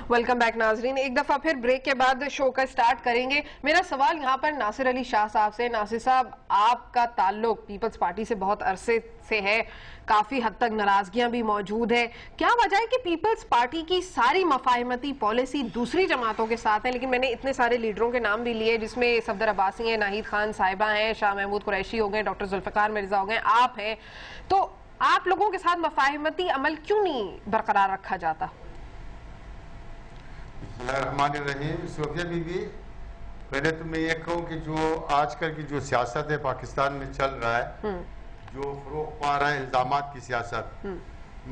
Welcome back ناظرین، ایک دفعہ پھر بریک کے بعد شو کا سٹارٹ کریں گے۔ میرا سوال یہاں پر ناصر علی شاہ صاحب سے۔ ناصر صاحب، آپ کا تعلق پیپلز پارٹی سے بہت عرصے سے ہے، کافی حد تک ناراضگیاں بھی موجود ہے۔ کیا وجہ ہے کہ پیپلز پارٹی کی ساری مفاہمتی پالیسی دوسری جماعتوں کے ساتھ ہیں، لیکن میں نے اتنے سارے لیڈروں کے نام بھی لیے جس میں صفدر عباسی ہیں، ناہید خان صاحبہ ہیں، شاہ محمود قریشی ہو گئے، ڈاکٹر ذوالفقار مرزا ہو گئے، آپ ہیں، تو آپ لوگوں کے ساتھ مفاہمتی عمل کیوں نہیں برقرار رکھا جاتا؟ بسم اللہ الرحمن الرحیم۔ صوفیہ بی بی، پہلے تو میں یہ کہوں کہ جو آج کل کی جو سیاست ہے پاکستان میں چل رہا ہے، جو فروغ پا رہا ہے الزامات کی سیاست،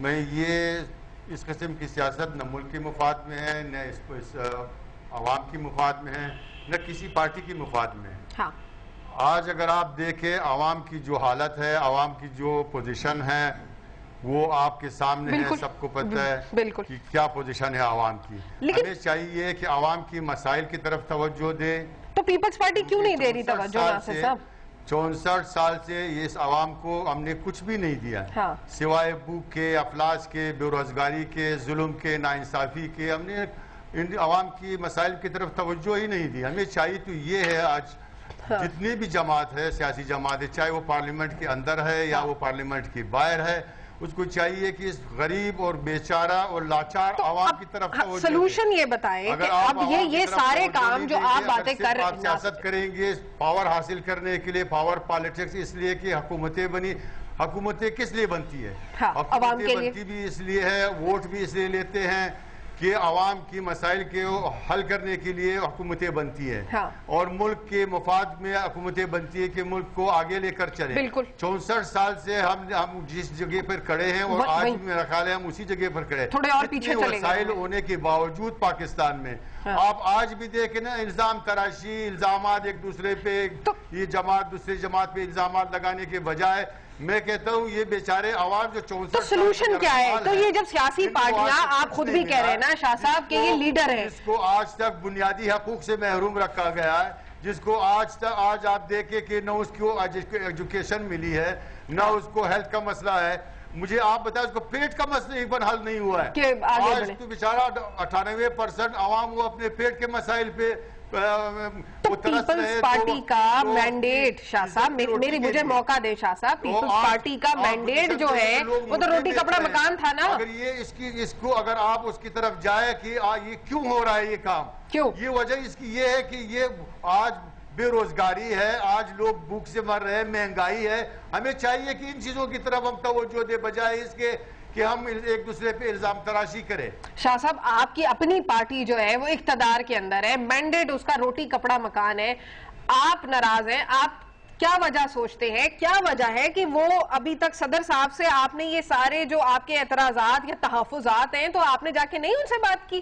میں یہ اس قسم کی سیاست نہ ملک کے مفاد میں ہے، نہ اس عوام کی مفاد میں ہے، نہ کسی پارٹی کی مفاد میں ہے۔ آج اگر آپ دیکھیں عوام کی جو حالت ہے، عوام کی جو پوزیشن ہے، وہ آپ کے سامنے ہے، سب کو پتہ ہے کہ کیا پوزیشن ہے عوام کی۔ ہمیں چاہیے کہ عوام کی مسائل کی طرف توجہ دے۔ تو پیپلز پارٹی کیوں نہیں دے رہی توجہ ناصر صاحب؟ 64 سال سے اس عوام کو ہم نے کچھ بھی نہیں دیا، سوائے بھوک کے، افلاس کے، بے روزگاری کے، ظلم کے، ناانصافی کے۔ ہم نے ان عوام کی مسائل کی طرف توجہ ہی نہیں دی۔ ہمیں چاہیے تو یہ ہے، آج جتنی بھی جماعت ہے، سیاسی جماعت ہے، چاہے وہ پارلیمنٹ کے اندر ہے یا وہ پارلیمنٹ کے باہر ہے، اس کو چاہیے کہ اس غریب اور بیچارہ اور لاچار عوام کی طرف توجہ دے۔ سلوشن یہ بتائیں کہ اب یہ سارے کام جو آپ باتیں کر رہے ہیں، سیاست کریں گے پاور حاصل کرنے کے لیے، پاور پالیٹکس، اس لیے کہ حکومتیں بنی۔ حکومتیں کس لیے بنتی ہے؟ حکومتیں بنتی بھی اس لیے ہے، ووٹ بھی اس لیے لیتے ہیں کہ عوام کی مسائل کے حل کرنے کے لیے حکومتیں بنتی ہے، اور ملک کے مفاد میں حکومتیں بنتی ہے کہ ملک کو آگے لے کر چلے۔ 64 سال سے ہم جس جگہ پر کھڑے ہیں، اور آج بھی میرا خیال ہے ہم اسی جگہ پر کھڑے ہیں۔ اتنے وسائل ہونے کے باوجود پاکستان میں آپ آج بھی دیکھیں نا، الزام تراشی، الزامات ایک دوسرے پہ، یہ جماعت دوسری جماعت پہ الزامات لگانے کے بجائے، میں کہتا ہوں یہ بیچارے عوام جو 64 تو سلوشن کیا ہے؟ تو یہ جب سیاسی پارٹیاں، آپ خود بھی کہہ رہے ہیں نا شاہ صاحب کہ یہ لیڈر ہے، جس کو آج تک بنیادی حقوق سے محروم رکھا گیا ہے، جس کو آج آپ دیکھیں کہ نہ اس کو ایجوکیشن ملی ہے، نہ اس کو ہیلتھ کا مسئلہ ہے، مجھے آپ بتائیں اس کو پیٹ کا مسئلہ ایک بار حل نہیں ہوا ہے۔ آج تو بیچارہ 98% عوام وہ اپنے پیٹ کے مسائل پہ تو پیپلز پارٹی کا مینڈیٹ، شاہ صاحب مجھے موقع دے شاہ صاحب، پیپلز پارٹی کا مینڈیٹ جو ہے وہ تو روٹی کپڑا مکان تھا نا۔ اگر اس کو اگر آپ اس کی طرف جائے کہ یہ کیوں ہو رہا ہے یہ کام، یہ وجہ اس کی یہ ہے کہ یہ آج بے روزگاری ہے، آج لوگ بھوک سے مر رہے ہیں، مہنگائی ہے۔ ہمیں چاہیے کہ ان چیزوں کی طرف ہم توجہ دے، بجائے اس کے کہ ہم ایک دوسرے پہ الزام تراشی کریں۔ شاہ صاحب، آپ کی اپنی پارٹی جو ہے وہ اقتدار کے اندر ہے، مینڈیٹ اس کا روٹی کپڑا مکان ہے، آپ ناراض ہیں، آپ کیا وجہ سوچتے ہیں، کیا وجہ ہے کہ وہ ابھی تک صدر صاحب سے آپ نے یہ سارے جو آپ کے اعتراضات یا تحفظات ہیں، تو آپ نے جا کے نہیں ان سے بات کی؟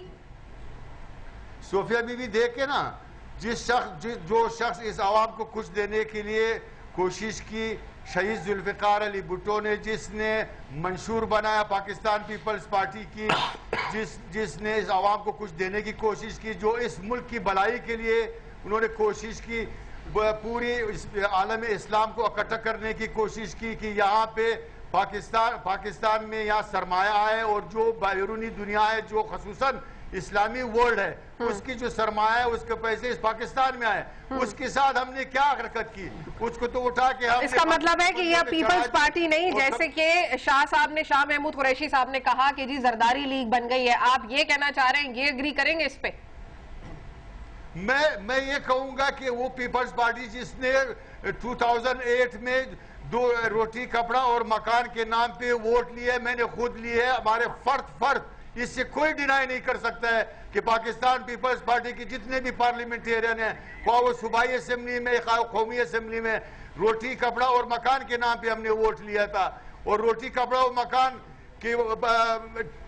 صوفیہ بی بی دیکھیں نا، جو شخص اس عوام کو کچھ دینے کے لیے کوشش کی، شہید ذوالفقار علی بھٹو نے، جس نے منشور بنایا پاکستان پیپلز پارٹی کی، جس نے اس عوام کو کچھ دینے کی کوشش کی، جو اس ملک کی بھلائی کے لیے انہوں نے کوشش کی، پوری عالم اسلام کو اکٹھا کرنے کی کوشش کی کہ یہاں پہ پاکستان میں یہاں سرمایہ آئے، اور جو بیرونی دنیا ہے، جو خصوصاً اسلامی ورلڈ ہے، اس کی جو سرمایہ ہے، اس کے پیسے اس پاکستان میں آئے، اس کے ساتھ ہم نے کیا حرکت کی؟ اس کو تو اٹھا کے اس کا مطلب ہے کہ یہ پیپلز پارٹی نہیں، جیسے کہ شاہ صاحب نے، شاہ محمود قریشی صاحب نے کہا کہ جی زرداری لیگ بن گئی ہے، آپ یہ کہنا چاہ رہے ہیں، یہ اگری کریں گے اس پہ؟ میں یہ کہوں گا کہ وہ پیپلز پارٹی جس نے 2008 میں روٹی کپڑا اور مکان کے نام پہ ووٹ لیے، میں نے خود لیے، ہمارے فرد اس سے کوئی ڈینائی نہیں کر سکتا ہے کہ پاکستان پیپلز پارٹی کی جتنے بھی پارلیمنٹیرین ہیں، وہ صوبائی اسمبلی میں، قومی اسمبلی میں، روٹی کپڑا اور مکان کے نام پہ ہم نے ووٹ لیا تھا، اور روٹی کپڑا اور مکان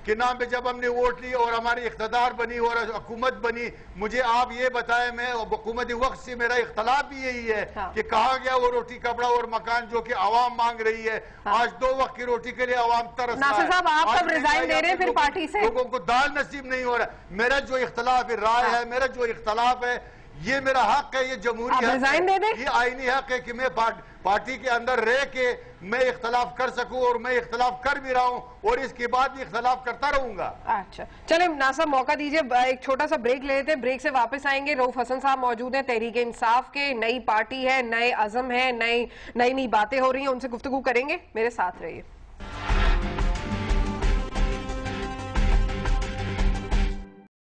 کے نام پہ جب ہم نے ووٹ لی اور ہماری اقتدار بنی اور حکومت بنی، مجھے آپ یہ بتائیں، میں حکومت وقت سے میرا اختلاف بھی یہی ہے کہ کہا گیا وہ روٹی کپڑا اور مکان جو کہ عوام مانگ رہی ہے، آج 2 وقت کی روٹی کے لیے عوام ترس رہا ہے۔ ناصر صاحب، آپ کب ریزائن دے رہے ہیں پھر پارٹی سے؟ لوگوں کو دال نصیب نہیں ہو رہا ہے۔ میرا جو اختلاف رائے ہے، میرا جو اختلاف ہے یہ میرا حق ہے, یہ جمہوری آپ ریزائن دے دیں. یہ آئینی حق ہے کہ میں پارٹی کے اندر رہ کے میں اختلاف کر سکوں, اور میں اختلاف کر بھی رہا ہوں, اور اس کے بعد بھی اختلاف کرتا رہوں گا. اچھا چلیں ناصر موقع دیجئے, ایک چھوٹا سا بریک لے لیتے ہیں, بریک سے واپس آئیں گے. رؤف حسن صاحب موجود ہیں تحریک انصاف کے, نئی پارٹی ہے, نئے عزم ہے, نئی باتیں ہو رہی ہیں, ان سے گفتگو کریں گے. میرے ساتھ رہیے.